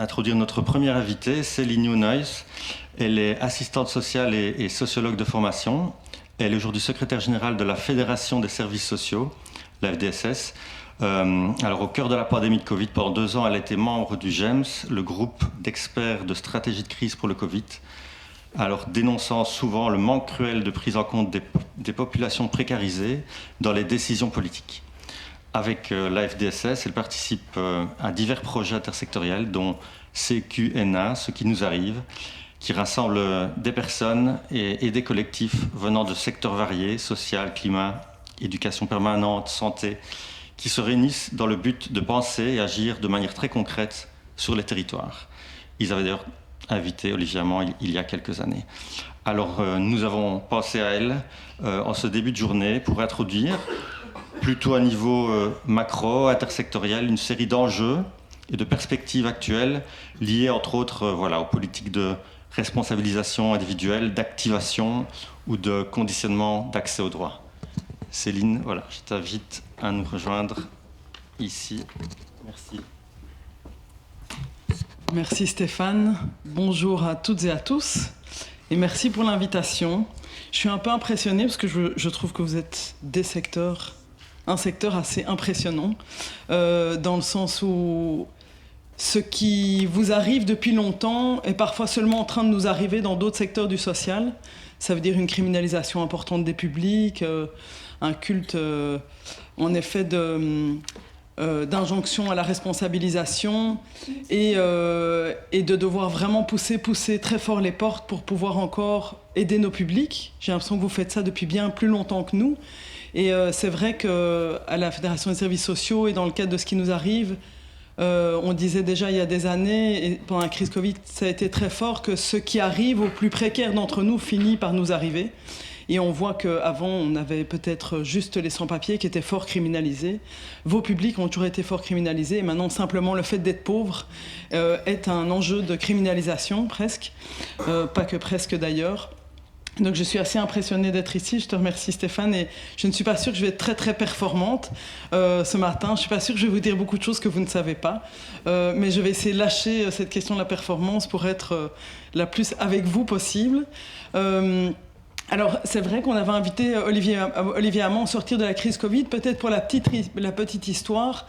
introduire notre première invitée, Céline Younoys. Elle est assistante sociale et sociologue de formation. Elle est aujourd'hui secrétaire générale de la Fédération des services sociaux, la FDSS. Alors, au cœur de la pandémie de Covid, pendant 2 ans, elle a été membre du GEMS, le groupe d'experts de stratégie de crise pour le Covid. Alors, dénonçant souvent le manque cruel de prise en compte des populations précarisées dans les décisions politiques. Avec la FDSS, elle participe à divers projets intersectoriels, dont CQNA, ce qui nous arrive, qui rassemble des personnes et des collectifs venant de secteurs variés, social, climat, éducation permanente, santé, qui se réunissent dans le but de penser et agir de manière très concrète sur les territoires. Ils avaient d'ailleurs invité Olivier Hamon il y a quelques années. Alors nous avons pensé à elle en ce début de journée pour introduire, plutôt à niveau macro, intersectoriel, une série d'enjeux et de perspectives actuelles liées entre autres aux politiques de responsabilisation individuelle, d'activation ou de conditionnement d'accès aux droits. Céline, voilà, je t'invite à nous rejoindre ici. Merci. Merci Stéphane. Bonjour à toutes et à tous. Et merci pour l'invitation. Je suis un peu impressionnée parce que je trouve que vous êtes un secteur assez impressionnant, dans le sens où ce qui vous arrive depuis longtemps est parfois seulement en train de nous arriver dans d'autres secteurs du social. Ça veut dire une criminalisation importante des publics, un culte, en effet, d'injonction à la responsabilisation et de devoir vraiment pousser très fort les portes pour pouvoir encore aider nos publics. J'ai l'impression que vous faites ça depuis bien plus longtemps que nous. Et c'est vrai qu'à la Fédération des services sociaux et dans le cadre de ce qui nous arrive, on disait déjà il y a des années, et pendant la crise Covid, ça a été très fort, que ce qui arrive aux plus précaires d'entre nous finit par nous arriver. Et on voit qu'avant, on avait peut-être juste les sans-papiers qui étaient fort criminalisés. Vos publics ont toujours été fort criminalisés. Et maintenant, simplement, le fait d'être pauvre est un enjeu de criminalisation, presque. Pas que presque, d'ailleurs. Donc je suis assez impressionnée d'être ici. Je te remercie Stéphane et je ne suis pas sûre que je vais être très très performante ce matin. Je ne suis pas sûre que je vais vous dire beaucoup de choses que vous ne savez pas. Mais je vais essayer de lâcher cette question de la performance pour être la plus avec vous possible. Alors c'est vrai qu'on avait invité Olivier Hamon à sortir de la crise Covid. Peut-être pour la petite histoire,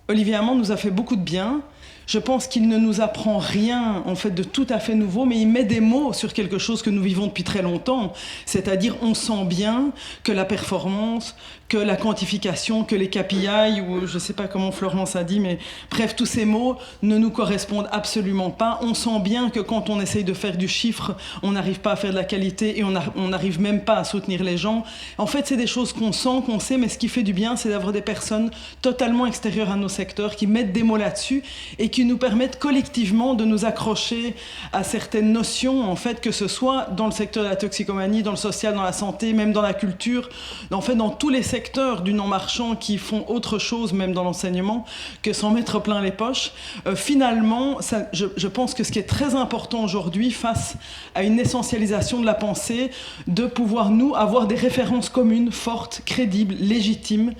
Olivier Hamon nous a fait beaucoup de bien. Je pense qu'il ne nous apprend rien, en fait, de tout à fait nouveau, mais il met des mots sur quelque chose que nous vivons depuis très longtemps. C'est-à-dire, on sent bien que la performance, que la quantification, que les KPI, ou je ne sais pas comment Florence a dit, mais bref, tous ces mots ne nous correspondent absolument pas. On sent bien que quand on essaye de faire du chiffre, on n'arrive pas à faire de la qualité et on n'arrive même pas à soutenir les gens. En fait, c'est des choses qu'on sent, qu'on sait, mais ce qui fait du bien, c'est d'avoir des personnes totalement extérieures à nos secteurs qui mettent des mots là-dessus et qui nous permettent collectivement de nous accrocher à certaines notions, en fait, que ce soit dans le secteur de la toxicomanie, dans le social, dans la santé, même dans la culture, en fait, dans tous les secteurs du non-marchand qui font autre chose, même dans l'enseignement, que s'en mettre plein les poches. Finalement, je pense que ce qui est très important aujourd'hui, face à une essentialisation de la pensée, de pouvoir, nous, avoir des références communes, fortes, crédibles, légitimes,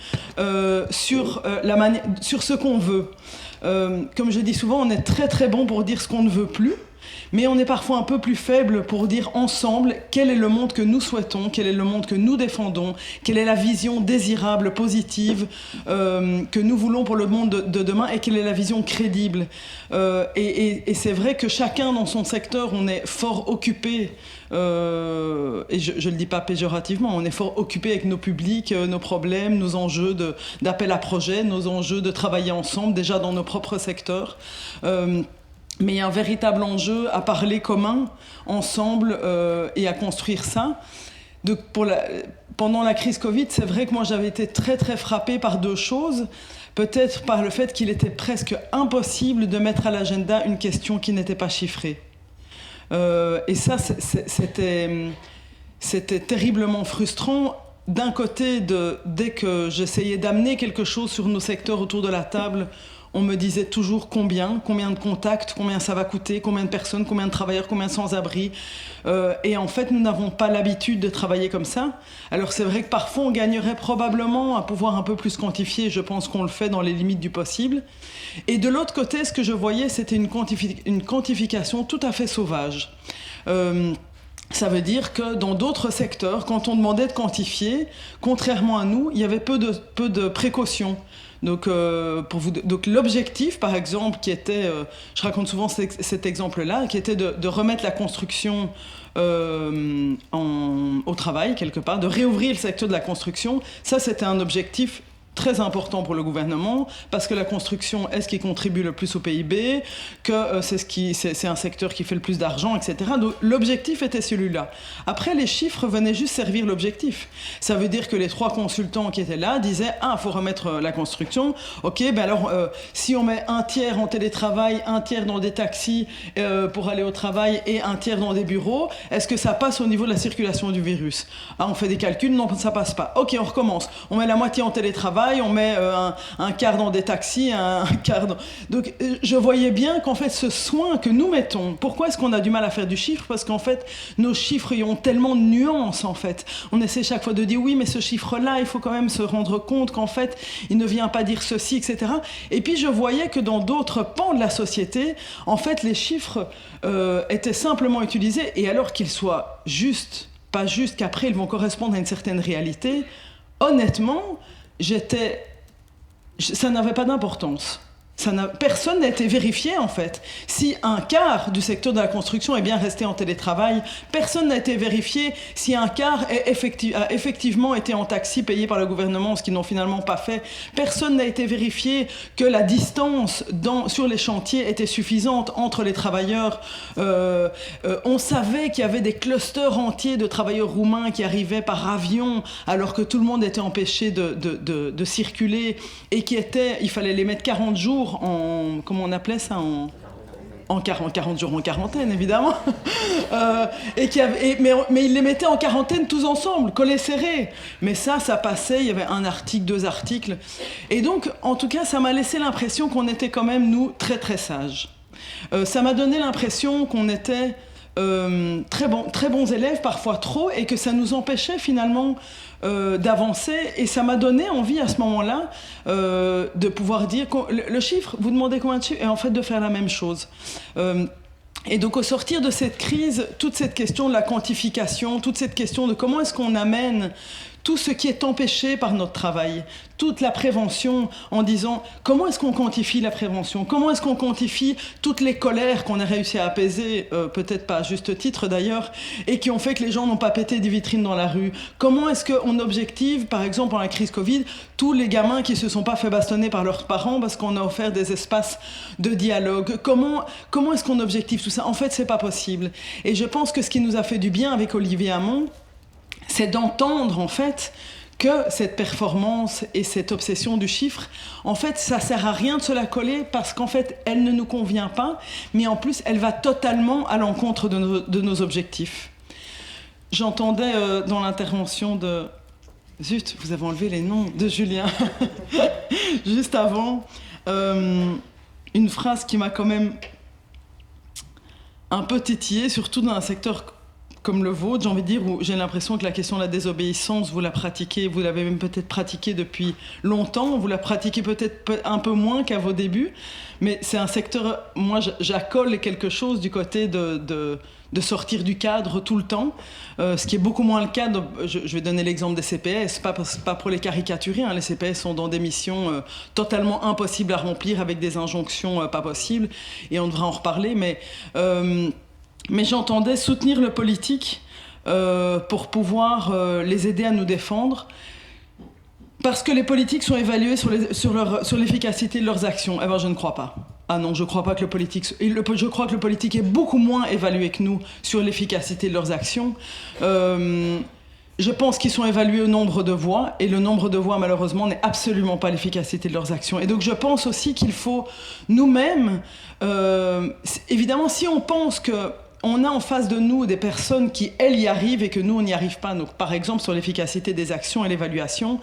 sur ce qu'on veut. Comme je dis souvent, on est très très bon pour dire ce qu'on ne veut plus, mais on est parfois un peu plus faible pour dire ensemble quel est le monde que nous souhaitons, quel est le monde que nous défendons, quelle est la vision désirable, positive que nous voulons pour le monde de demain et quelle est la vision crédible. Et c'est vrai que chacun dans son secteur, on est fort occupé, et je ne le dis pas péjorativement, on est fort occupé avec nos publics, nos problèmes, nos enjeux d'appel à projet, nos enjeux de travailler ensemble déjà dans nos propres secteurs. Mais il y a un véritable enjeu à parler commun, ensemble, et à construire ça. Pendant la crise Covid, c'est vrai que moi j'avais été très très frappée par 2 choses. Peut-être par le fait qu'il était presque impossible de mettre à l'agenda une question qui n'était pas chiffrée. Et ça, c'était terriblement frustrant. D'un côté, dès que j'essayais d'amener quelque chose sur nos secteurs autour de la table, on me disait toujours combien de contacts, combien ça va coûter, combien de personnes, combien de travailleurs, combien de sans-abri. Et en fait, nous n'avons pas l'habitude de travailler comme ça. Alors c'est vrai que parfois, on gagnerait probablement à pouvoir un peu plus quantifier. Je pense qu'on le fait dans les limites du possible. Et de l'autre côté, ce que je voyais, c'était une quantification tout à fait sauvage. Ça veut dire que dans d'autres secteurs, quand on demandait de quantifier, contrairement à nous, il y avait peu de précautions. Donc, donc l'objectif, par exemple, qui était, je raconte souvent cet exemple-là, qui était de remettre la construction au travail, quelque part, de réouvrir le secteur de la construction, ça c'était un objectif très important pour le gouvernement, parce que la construction est ce qui contribue le plus au PIB, que c'est un secteur qui fait le plus d'argent, etc. Donc l'objectif était celui-là. Après, les chiffres venaient juste servir l'objectif. Ça veut dire que les 3 consultants qui étaient là disaient « Ah, il faut remettre la construction. Ok, ben alors, si on met 1/3 en télétravail, 1/3 dans des taxis pour aller au travail et 1/3 dans des bureaux, est-ce que ça passe au niveau de la circulation du virus ?» Ah, on fait des calculs, non, ça passe pas. Ok, on recommence. On met la moitié en télétravail, on met un quart dans des taxis, un quart dans... Donc je voyais bien qu'en fait ce soin que nous mettons, pourquoi est-ce qu'on a du mal à faire du chiffre? Parce qu'en fait nos chiffres ils ont tellement de nuances en fait. On essaie chaque fois de dire oui mais ce chiffre-là il faut quand même se rendre compte qu'en fait il ne vient pas dire ceci, etc. Et puis je voyais que dans d'autres pans de la société, en fait les chiffres étaient simplement utilisés et alors qu'ils soient justes, pas juste qu'après ils vont correspondre à une certaine réalité, honnêtement, ça n'avait pas d'importance. Personne n'a été vérifié en fait. Si un quart du secteur de la construction est bien resté en télétravail, personne n'a été vérifié si un quart a effectivement été en taxi payé par le gouvernement, ce qu'ils n'ont finalement pas fait. Personne n'a été vérifié que la distance sur les chantiers était suffisante entre les travailleurs. On savait qu'il y avait des clusters entiers de travailleurs roumains qui arrivaient par avion alors que tout le monde était empêché de circuler et il fallait les mettre 40 jours comment on appelait ça, en 40 jours en quarantaine, évidemment. Mais ils les mettaient en quarantaine tous ensemble, collés serrés. Mais ça passait, il y avait un article, 2 articles. Et donc, en tout cas, ça m'a laissé l'impression qu'on était quand même, nous, très très sages. Ça m'a donné l'impression qu'on était très bons élèves, parfois trop, et que ça nous empêchait finalement d'avancer. Et ça m'a donné envie à ce moment-là de pouvoir dire le chiffre, vous demandez combien de chiffres, et en fait de faire la même chose. Et donc au sortir de cette crise, toute cette question de la quantification, toute cette question de comment est-ce qu'on amène tout ce qui est empêché par notre travail, toute la prévention, en disant comment est-ce qu'on quantifie la prévention, comment est-ce qu'on quantifie toutes les colères qu'on a réussi à apaiser, peut-être pas à juste titre d'ailleurs, et qui ont fait que les gens n'ont pas pété des vitrines dans la rue. Comment est-ce qu'on objective, par exemple pendant la crise Covid, tous les gamins qui se sont pas fait bastonner par leurs parents parce qu'on a offert des espaces de dialogue. Comment est-ce qu'on objective tout ça? En fait, c'est pas possible. Et je pense que ce qui nous a fait du bien avec Olivier Hamon, c'est d'entendre en fait que cette performance et cette obsession du chiffre, en fait, ça sert à rien de se la coller parce qu'en fait, elle ne nous convient pas, mais en plus, elle va totalement à l'encontre de nos objectifs. J'entendais dans l'intervention de... Zut, vous avez enlevé les noms de Julien. Juste avant, une phrase qui m'a quand même un peu titillée, surtout dans un secteur comme le vôtre, j'ai envie de dire, où j'ai l'impression que la question de la désobéissance, vous la pratiquez, vous l'avez même peut-être pratiquée depuis longtemps, vous la pratiquez peut-être un peu moins qu'à vos débuts, mais c'est un secteur, moi j'accole quelque chose du côté de sortir du cadre tout le temps, ce qui est beaucoup moins le cas, je vais donner l'exemple des CPS, pas pour les caricaturer, hein, les CPS sont dans des missions totalement impossibles à remplir avec des injonctions pas possibles, et on devra en reparler, mais j'entendais soutenir le politique pour pouvoir les aider à nous défendre, parce que les politiques sont évalués sur l'efficacité de leurs actions. Eh bien, je ne crois pas. Ah non, je crois pas que le politique... Je crois que le politique est beaucoup moins évalué que nous sur l'efficacité de leurs actions. Je pense qu'ils sont évalués au nombre de voix, et le nombre de voix, malheureusement, n'est absolument pas l'efficacité de leurs actions. Et donc, je pense aussi qu'il faut nous-mêmes... évidemment, si on pense que on a en face de nous des personnes qui, elles, y arrivent et que nous, on n'y arrive pas. Donc, par exemple, sur l'efficacité des actions et l'évaluation,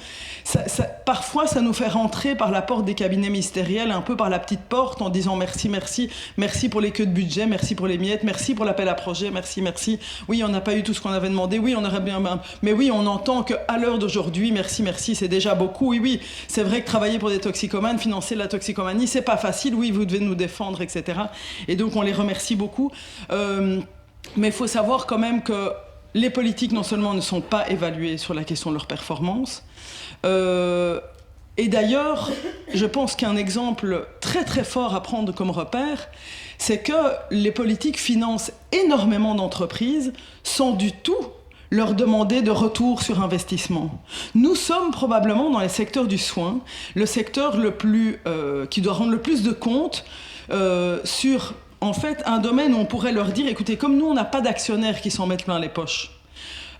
parfois, ça nous fait rentrer par la porte des cabinets ministériels, un peu par la petite porte, en disant merci, merci, merci pour les queues de budget, merci pour les miettes, merci pour l'appel à projet, merci, merci. Oui, on n'a pas eu tout ce qu'on avait demandé, oui, on aurait bien... Mais oui, on entend qu'à l'heure d'aujourd'hui, merci, merci, c'est déjà beaucoup. Oui, oui, c'est vrai que travailler pour des toxicomanes, financer la toxicomanie, c'est pas facile. Oui, vous devez nous défendre, etc. Et donc, on les remercie beaucoup. Mais il faut savoir quand même que les politiques, non seulement ne sont pas évaluées sur la question de leur performance, et d'ailleurs, je pense qu'un exemple très très fort à prendre comme repère, c'est que les politiques financent énormément d'entreprises sans du tout leur demander de retour sur investissement. Nous sommes probablement dans les secteurs du soin, le secteur qui doit rendre le plus de compte sur... En fait, un domaine où on pourrait leur dire, écoutez, comme nous, on n'a pas d'actionnaires qui s'en mettent plein les poches,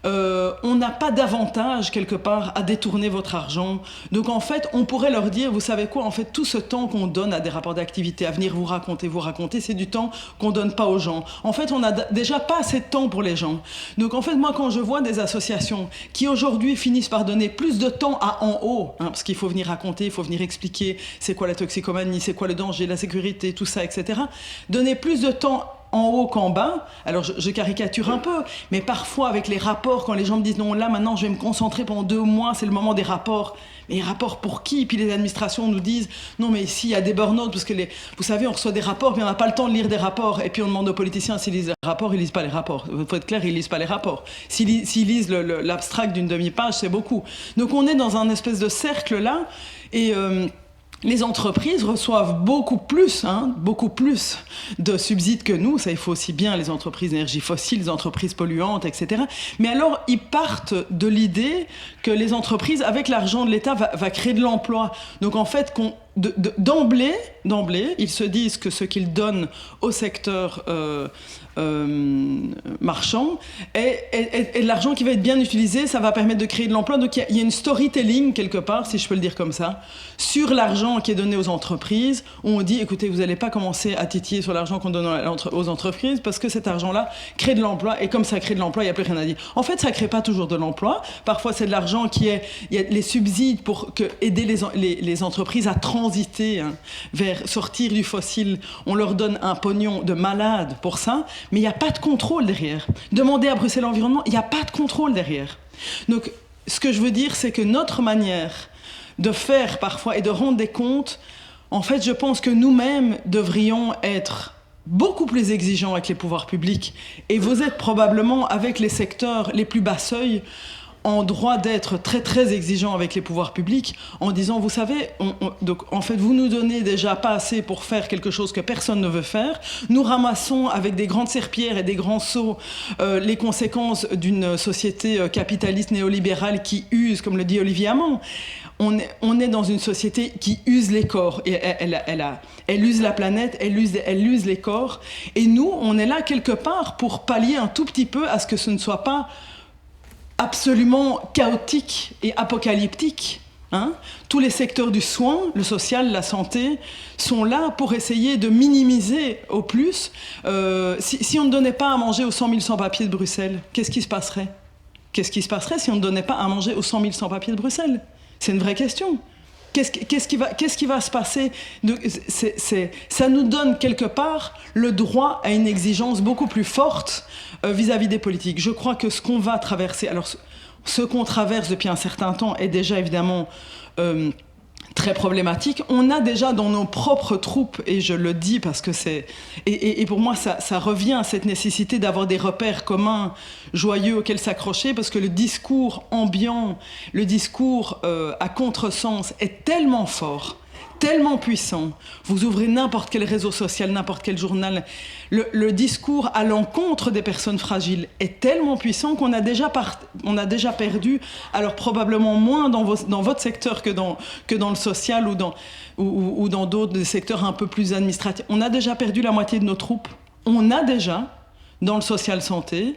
on n'a pas d'avantage, quelque part, à détourner votre argent. Donc, en fait, on pourrait leur dire, vous savez quoi, en fait, tout ce temps qu'on donne à des rapports d'activité, à venir vous raconter, c'est du temps qu'on donne pas aux gens. En fait, on n'a déjà pas assez de temps pour les gens. Donc, en fait, moi, quand je vois des associations qui, aujourd'hui, finissent par donner plus de temps à en haut, parce qu'il faut venir raconter, il faut venir expliquer c'est quoi la toxicomanie, c'est quoi le danger, la sécurité, tout ça, etc. Donner plus de temps en haut qu'en bas, alors je caricature un peu, mais parfois avec les rapports, quand les gens me disent non, là maintenant je vais me concentrer pendant 2 mois, c'est le moment des rapports. Mais les rapports pour qui? Puis les administrations nous disent non, mais ici il y a des burn-out, parce que vous savez, on reçoit des rapports, puis on n'a pas le temps de lire des rapports, et puis on demande aux politiciens s'ils lisent les rapports, ils lisent pas les rapports. Il faut être clair, ils lisent pas les rapports. S'ils lisent l'abstract d'une demi-page, c'est beaucoup. Donc on est dans un espèce de cercle là, et les entreprises reçoivent beaucoup plus de subsides que nous. Ça, il faut aussi bien les entreprises d'énergie fossile, les entreprises polluantes, etc. Mais alors, ils partent de l'idée que les entreprises, avec l'argent de l'État, va créer de l'emploi. Donc, en fait, d'emblée, ils se disent que ce qu'ils donnent au secteur marchand est de l'argent qui va être bien utilisé, ça va permettre de créer de l'emploi. Donc il y a une storytelling quelque part, si je peux le dire comme ça, sur l'argent qui est donné aux entreprises, où on dit, écoutez, vous n'allez pas commencer à titiller sur l'argent qu'on donne aux entreprises, parce que cet argent-là crée de l'emploi, et comme ça crée de l'emploi, il n'y a plus rien à dire. En fait, ça ne crée pas toujours de l'emploi. Parfois, c'est de l'argent il y a les subsides pour aider les entreprises à transiter vers sortir du fossile. On leur donne un pognon de malade pour ça, mais il n'y a pas de contrôle derrière. Demandez à Bruxelles Environnement, il n'y a pas de contrôle derrière. Donc, ce que je veux dire, c'est que notre manière de faire parfois et de rendre des comptes, en fait, je pense que nous-mêmes devrions être beaucoup plus exigeants avec les pouvoirs publics. Et vous êtes probablement, avec les secteurs les plus bas seuils, en droit d'être très très exigeant avec les pouvoirs publics, en disant, vous savez, donc en fait vous nous donnez déjà pas assez pour faire quelque chose que personne ne veut faire, nous ramassons avec des grandes serpillères et des grands seaux les conséquences d'une société capitaliste néolibérale qui use, comme le dit Olivier Hamon. On est dans une société qui use les corps, et elle use la planète, elle use les corps, et nous on est là quelque part pour pallier un tout petit peu à ce que ce ne soit pas absolument chaotique et apocalyptique. Tous les secteurs du soin, le social, la santé, sont là pour essayer de minimiser au plus. Si on ne donnait pas à manger aux 100 000 sans-papiers de Bruxelles, qu'est-ce qui se passerait? Qu'est-ce qui se passerait si on ne donnait pas à manger aux 100 000 sans-papiers de Bruxelles? C'est une vraie question. Qu'est-ce qui va se passer? Ça nous donne quelque part le droit à une exigence beaucoup plus forte vis-à-vis des politiques. Je crois que ce qu'on va traverser, alors ce qu'on traverse depuis un certain temps est déjà évidemment très problématique. On a déjà dans nos propres troupes, et je le dis parce que c'est... Et pour moi, ça revient à cette nécessité d'avoir des repères communs, joyeux, auxquels s'accrocher, parce que le discours ambiant, le discours à contresens est tellement fort, tellement puissant. Vous ouvrez n'importe quel réseau social, n'importe quel journal, le discours à l'encontre des personnes fragiles est tellement puissant qu'on a déjà perdu, alors probablement moins dans votre secteur que dans le social ou dans d'autres secteurs un peu plus administratifs. On a déjà perdu la moitié de nos troupes. On a déjà, dans le social santé,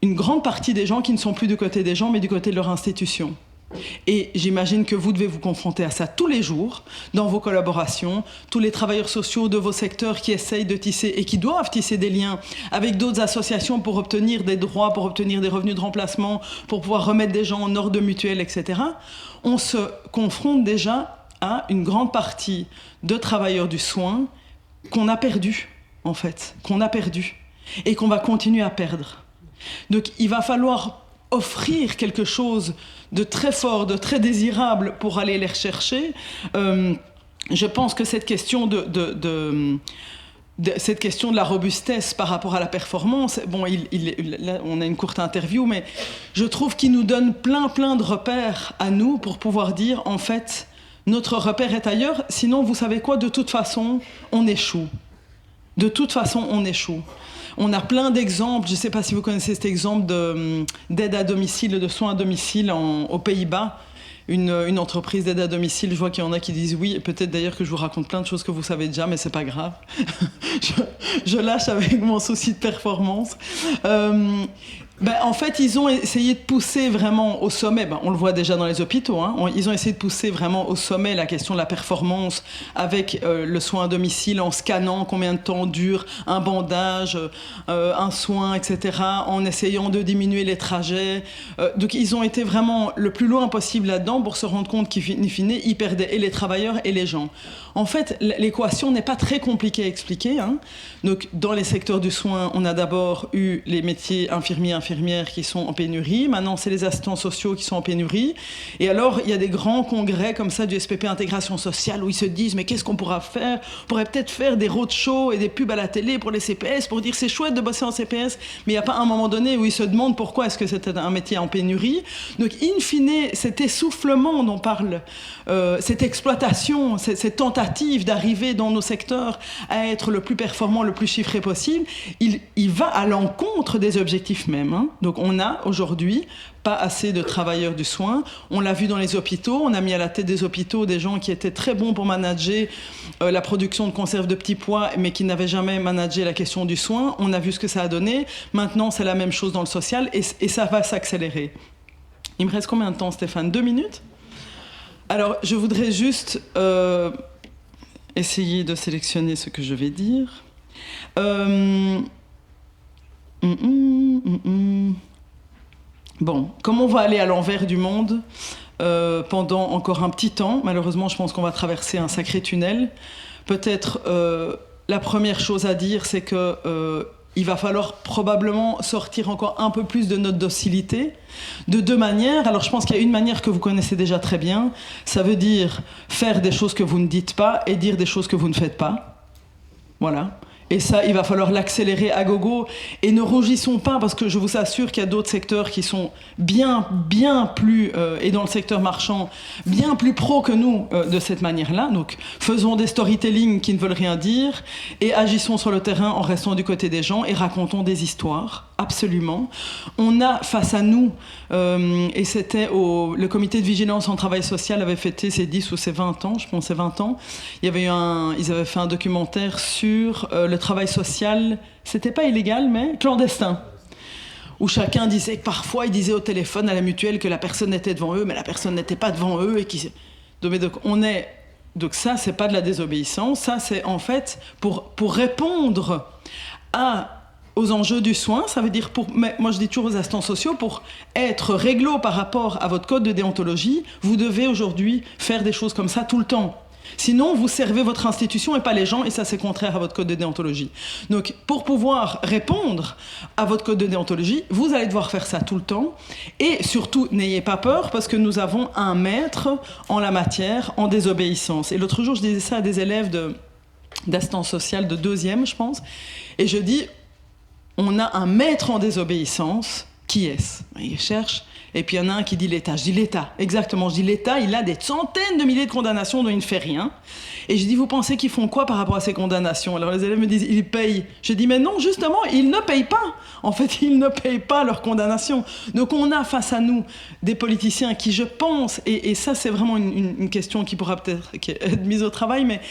une grande partie des gens qui ne sont plus du côté des gens, mais du côté de leur institution. Et j'imagine que vous devez vous confronter à ça tous les jours, dans vos collaborations, tous les travailleurs sociaux de vos secteurs qui essayent de tisser et qui doivent tisser des liens avec d'autres associations pour obtenir des droits, pour obtenir des revenus de remplacement, pour pouvoir remettre des gens en ordre de mutuelle, etc. On se confronte déjà à une grande partie de travailleurs du soin qu'on a perdu, en fait, qu'on a perdu et qu'on va continuer à perdre. Donc il va falloir offrir quelque chose de très fort, de très désirable pour aller les rechercher. Je pense que cette question cette question de la robustesse par rapport à la performance, bon, là, on a une courte interview, mais je trouve qu'il nous donne plein de repères à nous pour pouvoir dire, en fait, notre repère est ailleurs, sinon, vous savez quoi, de toute façon, on échoue. De toute façon, on échoue. On a plein d'exemples, je ne sais pas si vous connaissez cet exemple d'aide à domicile, de soins à domicile aux Pays-Bas. Une entreprise d'aide à domicile, je vois qu'il y en a qui disent oui, et peut-être d'ailleurs que je vous raconte plein de choses que vous savez déjà, mais c'est pas grave. je lâche avec mon souci de performance. En fait, ils ont essayé de pousser vraiment au sommet, on le voit déjà dans les hôpitaux, hein, ils ont essayé de pousser vraiment au sommet la question de la performance avec le soin à domicile, en scannant combien de temps dure un bandage, un soin, etc., en essayant de diminuer les trajets. Donc ils ont été vraiment le plus loin possible là-dedans pour se rendre compte qu'in fine, ils perdaient et les travailleurs et les gens. En fait, l'équation n'est pas très compliquée à expliquer, hein. Donc, dans les secteurs du soin, on a d'abord eu les métiers infirmières qui sont en pénurie. Maintenant, c'est les assistants sociaux qui sont en pénurie. Et alors, il y a des grands congrès comme ça du SPP Intégration Sociale où ils se disent « Mais qu'est-ce qu'on pourra faire ? On pourrait peut-être faire des roadshows et des pubs à la télé pour les CPS, pour dire c'est chouette de bosser en CPS. » Mais il n'y a pas un moment donné où ils se demandent pourquoi est-ce que c'était un métier en pénurie. Donc, in fine, cet essoufflement dont parle, cette exploitation, cette tentative d'arriver dans nos secteurs à être le plus performant, le plus chiffré possible, il va à l'encontre des objectifs mêmes, hein. Donc on a aujourd'hui pas assez de travailleurs du soin. On l'a vu dans les hôpitaux. On a mis à la tête des hôpitaux des gens qui étaient très bons pour manager la production de conserves de petits pois, mais qui n'avaient jamais managé la question du soin. On a vu ce que ça a donné. Maintenant, c'est la même chose dans le social et ça va s'accélérer. Il me reste combien de temps, Stéphane ? 2 minutes ? Alors, je voudrais juste essayer de sélectionner ce que je vais dire. Bon, comme on va aller à l'envers du monde pendant encore un petit temps, malheureusement, je pense qu'on va traverser un sacré tunnel. Peut-être la première chose à dire, c'est que il va falloir probablement sortir encore un peu plus de notre docilité, de 2 manières. Alors je pense qu'il y a une manière que vous connaissez déjà très bien, ça veut dire faire des choses que vous ne dites pas et dire des choses que vous ne faites pas. Voilà. Et ça, il va falloir l'accélérer à gogo. Et ne rougissons pas, parce que je vous assure qu'il y a d'autres secteurs qui sont bien plus, et dans le secteur marchand, bien plus pro que nous de cette manière-là. Donc, faisons des storytelling qui ne veulent rien dire et agissons sur le terrain en restant du côté des gens et racontons des histoires, absolument. On a face à nous, et c'était le comité de vigilance en travail social avait fêté ses 10 ou ses 20 ans, je pense ses 20 ans. Il y avait ils avaient fait un documentaire sur le travail social, c'était pas illégal, mais clandestin. Où chacun disait que parfois, il disait au téléphone à la mutuelle que la personne était devant eux, mais la personne n'était pas devant eux. Donc ça, c'est pas de la désobéissance, ça c'est en fait pour répondre aux enjeux du soin, ça veut dire moi je dis toujours aux assistants sociaux, pour être réglo par rapport à votre code de déontologie, vous devez aujourd'hui faire des choses comme ça tout le temps. Sinon, vous servez votre institution et pas les gens, et ça, c'est contraire à votre code de déontologie. Donc, pour pouvoir répondre à votre code de déontologie, vous allez devoir faire ça tout le temps. Et surtout, n'ayez pas peur, parce que nous avons un maître en la matière, en désobéissance. Et l'autre jour, je disais ça à des élèves d'assistance sociale de 2e, je pense, et je dis, on a un maître en désobéissance, qui est-ce ? Ils cherchent. Et puis il y en a un qui dit l'État. Je dis l'État, exactement. Je dis l'État, il a des centaines de milliers de condamnations dont il ne fait rien. Et je dis, vous pensez qu'ils font quoi par rapport à ces condamnations ? Alors les élèves me disent, ils payent. Je dis, mais non, justement, ils ne payent pas. En fait, ils ne payent pas leurs condamnations. Donc on a face à nous des politiciens qui, je pense, et ça c'est vraiment une question qui pourra peut-être être mise au travail, mais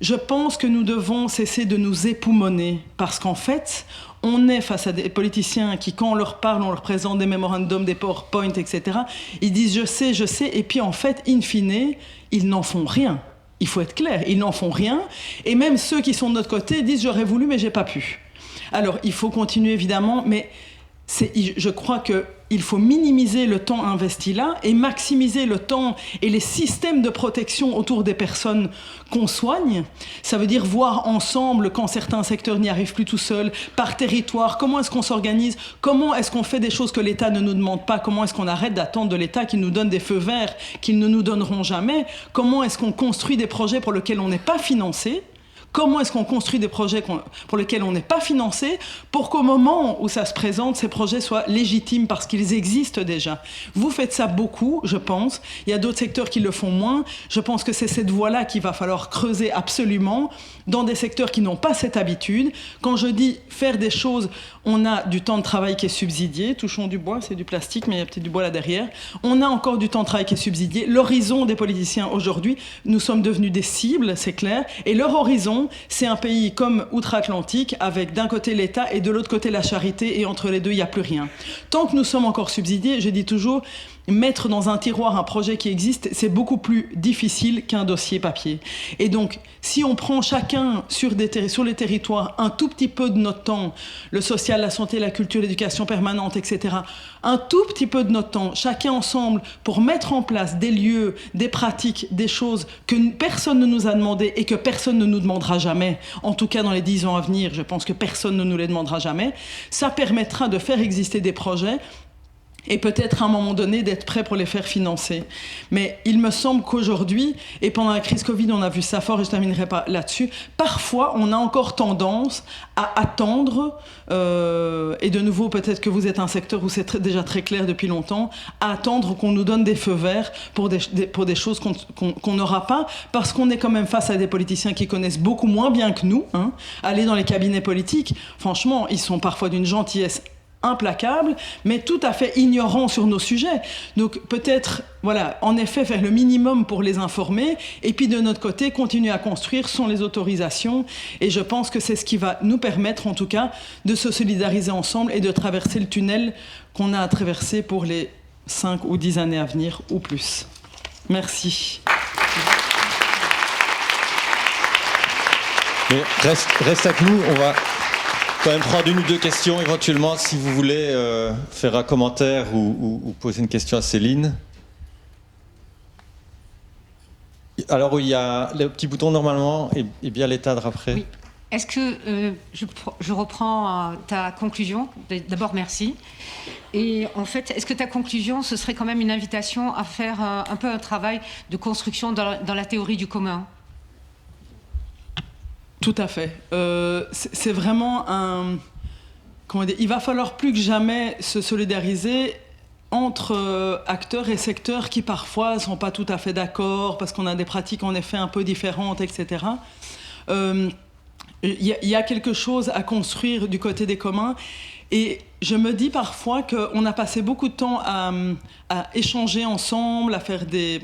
je pense que nous devons cesser de nous époumoner. Parce qu'en fait, On est face à des politiciens qui, quand on leur parle, on leur présente des mémorandums, des PowerPoint, etc. Ils disent je sais, et puis en fait, in fine, ils n'en font rien. Il faut être clair, ils n'en font rien. Et même ceux qui sont de notre côté disent j'aurais voulu, mais j'ai pas pu. Alors, il faut continuer évidemment, mais je crois qu'il faut minimiser le temps investi là et maximiser le temps et les systèmes de protection autour des personnes qu'on soigne. Ça veut dire voir ensemble, quand certains secteurs n'y arrivent plus tout seuls, par territoire, comment est-ce qu'on s'organise, comment est-ce qu'on fait des choses que l'État ne nous demande pas, comment est-ce qu'on arrête d'attendre de l'État qu'il nous donne des feux verts qu'ils ne nous donneront jamais, comment est-ce qu'on construit des projets pour lesquels on n'est pas financé. Comment est-ce qu'on construit des projets pour lesquels on n'est pas financé pour qu'au moment où ça se présente, ces projets soient légitimes parce qu'ils existent déjà. Vous faites ça beaucoup, je pense. Il y a d'autres secteurs qui le font moins. Je pense que c'est cette voie-là qu'il va falloir creuser absolument dans des secteurs qui n'ont pas cette habitude. Quand je dis faire des choses, on a du temps de travail qui est subsidié. Touchons du bois, c'est du plastique, mais il y a peut-être du bois là derrière. On a encore du temps de travail qui est subsidié. L'horizon des politiciens aujourd'hui, nous sommes devenus des cibles, c'est clair. Et leur horizon, c'est un pays comme outre-Atlantique, avec d'un côté l'État et de l'autre côté la charité, et entre les deux, il n'y a plus rien. Tant que nous sommes encore subsidiés, je dis toujours, mettre dans un tiroir un projet qui existe, c'est beaucoup plus difficile qu'un dossier papier. Et donc, si on prend chacun sur les territoires un tout petit peu de notre temps, le social, la santé, la culture, l'éducation permanente, etc., un tout petit peu de notre temps, chacun ensemble, pour mettre en place des lieux, des pratiques, des choses que personne ne nous a demandé et que personne ne nous demandera jamais, en tout cas dans les 10 ans à venir, je pense que personne ne nous les demandera jamais, ça permettra de faire exister des projets et peut-être à un moment donné d'être prêt pour les faire financer. Mais il me semble qu'aujourd'hui, et pendant la crise Covid, on a vu ça fort, et je ne terminerai pas là-dessus, parfois on a encore tendance à attendre, et de nouveau peut-être que vous êtes un secteur où c'est déjà très clair depuis longtemps, à attendre qu'on nous donne des feux verts pour des choses qu'on n'aura pas, parce qu'on est quand même face à des politiciens qui connaissent beaucoup moins bien que nous. Aller dans les cabinets politiques, franchement, ils sont parfois d'une gentillesse implacable, mais tout à fait ignorant sur nos sujets. Donc peut-être, voilà, en effet, faire le minimum pour les informer, et puis de notre côté, continuer à construire sans les autorisations. Et je pense que c'est ce qui va nous permettre, en tout cas, de se solidariser ensemble et de traverser le tunnel qu'on a à traverser pour les 5 ou 10 années à venir, ou plus. Merci. Mais reste avec nous, on va quand même prendre une ou deux questions éventuellement si vous voulez faire un commentaire ou poser une question à Céline. Alors il y a le petit bouton normalement et bien l'éteindre après. Oui. Est-ce que je reprends ta conclusion? D'abord merci. Et en fait, est-ce que ta conclusion, ce serait quand même une invitation à faire un peu un travail de construction dans la théorie du commun? Tout à fait. C'est vraiment un... Comment dire, il va falloir plus que jamais se solidariser entre acteurs et secteurs qui parfois ne sont pas tout à fait d'accord parce qu'on a des pratiques en effet un peu différentes, etc. Il y a quelque chose à construire du côté des communs. Et je me dis parfois qu'on a passé beaucoup de temps à échanger ensemble, à faire des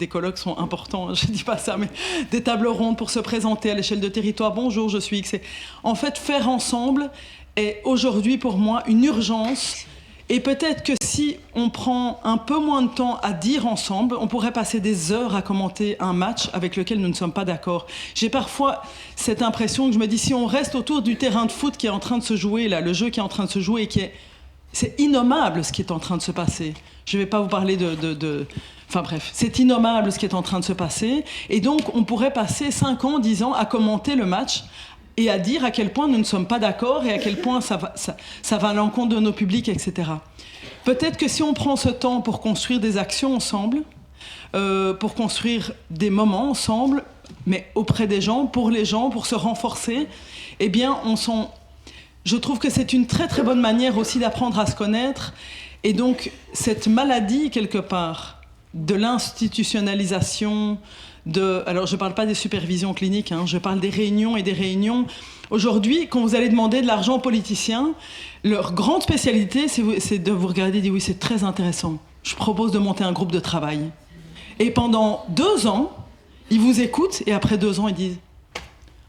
colloques sont importants, je ne dis pas ça, mais des tables rondes pour se présenter à l'échelle de territoire. Bonjour, je suis X. En fait, faire ensemble est aujourd'hui pour moi une urgence. Et peut-être que si on prend un peu moins de temps à dire ensemble, on pourrait passer des heures à commenter un match avec lequel nous ne sommes pas d'accord. J'ai parfois cette impression que je me dis, si on reste autour du terrain de foot qui est en train de se jouer, là, le jeu qui est en train de se jouer, c'est innommable ce qui est en train de se passer. Je ne vais pas vous parler Enfin bref, c'est innommable ce qui est en train de se passer. Et donc, on pourrait passer 5 ans, 10 ans à commenter le match et à dire à quel point nous ne sommes pas d'accord et à quel point ça va à l'encontre de nos publics, etc. Peut-être que si on prend ce temps pour construire des actions ensemble, pour construire des moments ensemble, mais auprès des gens, pour se renforcer, eh bien, je trouve que c'est une très très bonne manière aussi d'apprendre à se connaître. Et donc, cette maladie, quelque part, de l'institutionnalisation, alors je ne parle pas des supervisions cliniques, je parle des réunions et des réunions. Aujourd'hui, quand vous allez demander de l'argent aux politiciens, leur grande spécialité, c'est de vous regarder et de dire oui, c'est très intéressant. Je propose de monter un groupe de travail. Et pendant 2 ans, ils vous écoutent et après 2 ans, ils disent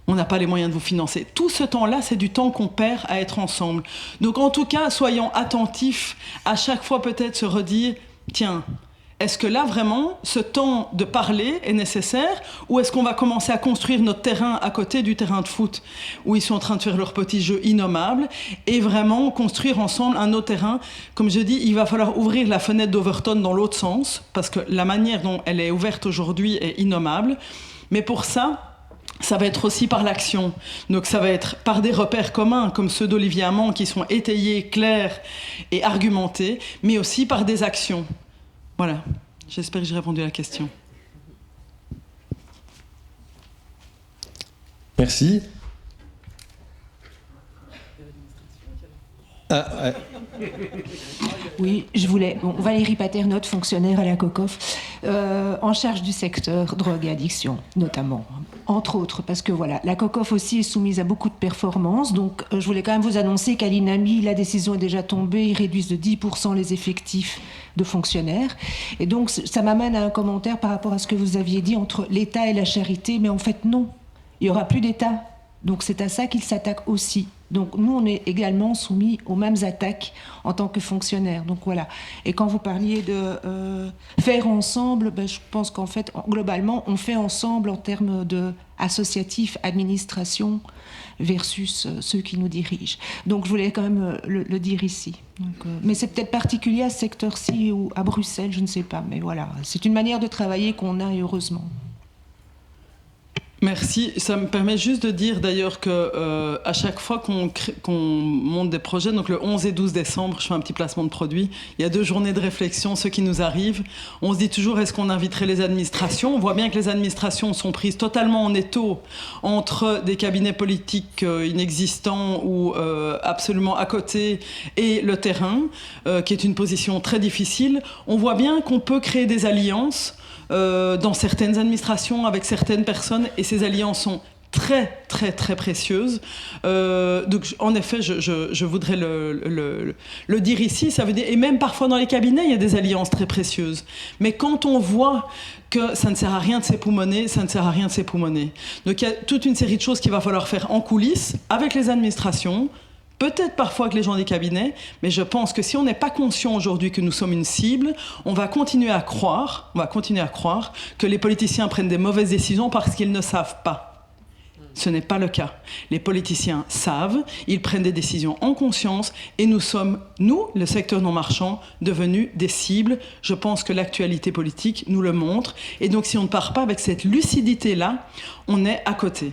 On n'a pas les moyens de vous financer. Tout ce temps-là, c'est du temps qu'on perd à être ensemble. Donc en tout cas, soyons attentifs à chaque fois peut-être se redire, tiens, est-ce que là vraiment ce temps de parler est nécessaire ou est-ce qu'on va commencer à construire notre terrain à côté du terrain de foot où ils sont en train de faire leur petit jeu innommable et vraiment construire ensemble un autre terrain. Comme je dis, il va falloir ouvrir la fenêtre d'Overton dans l'autre sens parce que la manière dont elle est ouverte aujourd'hui est innommable. Mais pour ça va être aussi par l'action. Donc ça va être par des repères communs comme ceux d'Olivier Hamon qui sont étayés, clairs et argumentés, mais aussi par des actions. Voilà, j'espère que j'ai répondu à la question. Merci. Oui, je voulais... Bon, Valérie Paternotte, fonctionnaire à la COCOF, en charge du secteur drogue et addiction, notamment, entre autres, parce que voilà, la COCOF aussi est soumise à beaucoup de performances, donc je voulais quand même vous annoncer qu'à l'INAMI, la décision est déjà tombée, ils réduisent de 10% les effectifs de fonctionnaires, et donc ça m'amène à un commentaire par rapport à ce que vous aviez dit entre l'État et la charité, mais en fait non, il n'y aura plus d'État. Donc c'est à ça qu'ils s'attaquent aussi. Donc nous, on est également soumis aux mêmes attaques en tant que fonctionnaires. Donc voilà. Et quand vous parliez de faire ensemble, je pense qu'en fait, globalement, on fait ensemble en termes de associatif, administration, versus ceux qui nous dirigent. Donc je voulais quand même le dire ici. Donc, mais c'est peut-être particulier à ce secteur-ci ou à Bruxelles, je ne sais pas. Mais voilà, c'est une manière de travailler qu'on a, et heureusement. Merci. Ça me permet juste de dire d'ailleurs que à chaque fois qu'on monte des projets, donc le 11 et 12 décembre, je fais un petit placement de produit, il y a 2 journées de réflexion, ceux qui nous arrivent. On se dit toujours, est-ce qu'on inviterait les administrations ? On voit bien que les administrations sont prises totalement en étau entre des cabinets politiques inexistants ou absolument à côté et le terrain, qui est une position très difficile. On voit bien qu'on peut créer des alliances dans certaines administrations avec certaines personnes et ces alliances sont très très très précieuses. Donc en effet je voudrais le dire ici, ça veut dire, et même parfois dans les cabinets il y a des alliances très précieuses, mais quand on voit que ça ne sert à rien de s'époumoner, ça ne sert à rien de s'époumoner. Donc il y a toute une série de choses qu'il va falloir faire en coulisses avec les administrations, peut-être parfois avec les gens des cabinets, mais je pense que si on n'est pas conscient aujourd'hui que nous sommes une cible, on va continuer à croire que les politiciens prennent des mauvaises décisions parce qu'ils ne savent pas. Ce n'est pas le cas. Les politiciens savent, ils prennent des décisions en conscience et nous sommes, nous, le secteur non marchand, devenus des cibles. Je pense que l'actualité politique nous le montre. Et donc si on ne part pas avec cette lucidité-là, on est à côté.